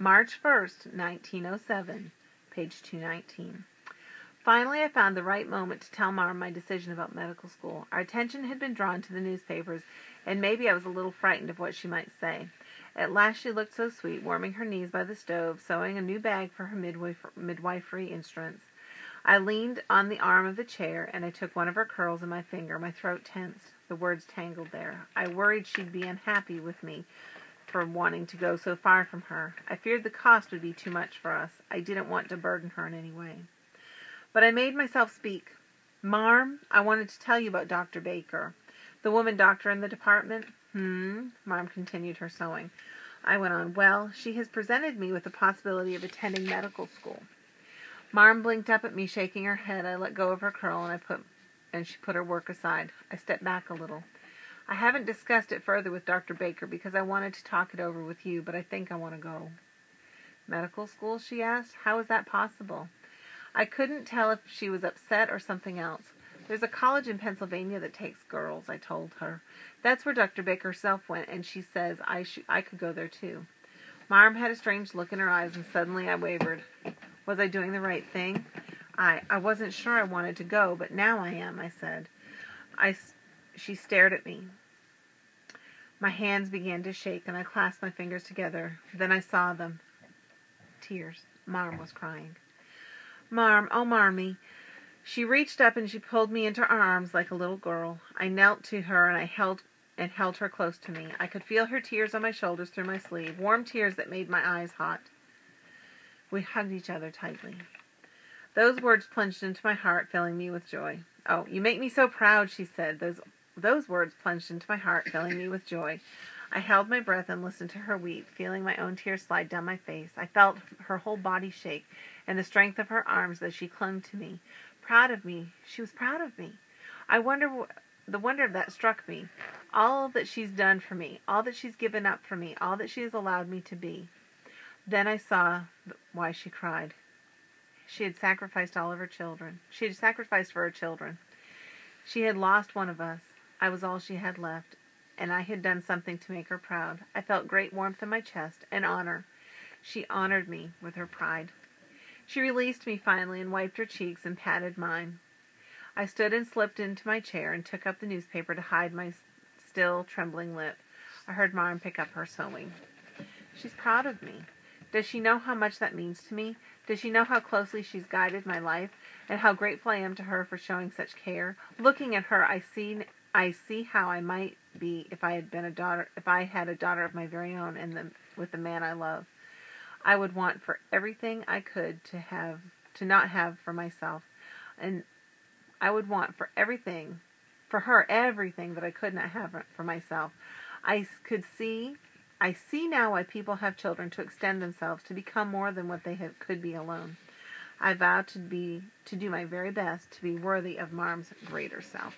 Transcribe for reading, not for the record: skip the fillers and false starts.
March 1st, 1907, page 219. Finally, I found the right moment to tell Marm my decision about medical school. Our attention had been drawn to the newspapers, and maybe I was a little frightened of what she might say. At last she looked so sweet, warming her knees by the stove, sewing a new bag for her midwifery instruments. I leaned on the arm of the chair, and I took one of her curls in my finger. My throat tensed. The words tangled there. I worried she'd be unhappy with me for wanting to go so far from her. I feared the cost would be too much for us. I didn't want to burden her in any way. But I made myself speak. Marm, I wanted to tell you about Dr. Baker. The woman doctor in the department? Marm continued her sewing. I went on, well, she has presented me with the possibility of attending medical school. Marm blinked up at me, shaking her head. I let go of her curl, and she put her work aside. I stepped back a little. I haven't discussed it further with Dr. Baker because I wanted to talk it over with you, but I think I want to go. Medical school, she asked. How is that possible? I couldn't tell if she was upset or something else. There's a college in Pennsylvania that takes girls, I told her. That's where Dr. Baker herself went, and she says I could go there too. Marm had a strange look in her eyes, and suddenly I wavered. Was I doing the right thing? I wasn't sure I wanted to go, but now I am, I said. She stared at me. My hands began to shake, and I clasped my fingers together. Then I saw them. Tears. Marm was crying. Marm, oh, Marmie. She reached up and she pulled me into her arms like a little girl. I knelt to her and I held her close to me. I could feel her tears on my shoulders through my sleeve, warm tears that made my eyes hot. We hugged each other tightly. Those words plunged into my heart, filling me with joy. Oh, you make me so proud, she said. Those words plunged into my heart, filling me with joy. I held my breath and listened to her weep, feeling my own tears slide down my face. I felt her whole body shake and the strength of her arms as she clung to me. Proud of me. She was proud of me. The wonder of that struck me. All that she's done for me, all that she's given up for me, all that she has allowed me to be. Then I saw why she cried. She had sacrificed all of her children. She had sacrificed for her children. She had lost one of us. I was all she had left, and I had done something to make her proud. I felt great warmth in my chest and honor. She honored me with her pride. She released me finally and wiped her cheeks and patted mine. I stood and slipped into my chair and took up the newspaper to hide my still trembling lip. I heard Marm pick up her sewing. She's proud of me. Does she know how much that means to me? Does she know how closely she's guided my life and how grateful I am to her for showing such care? Looking at her, I see how I might be if I had a daughter of my very own and with the man I love. I would want for everything I could to not have for myself, and I would want for her everything that I could not have to myself. I see now why people have children, to extend themselves, to become more than what they could be alone. I vow to do my very best to be worthy of Marm's greater self.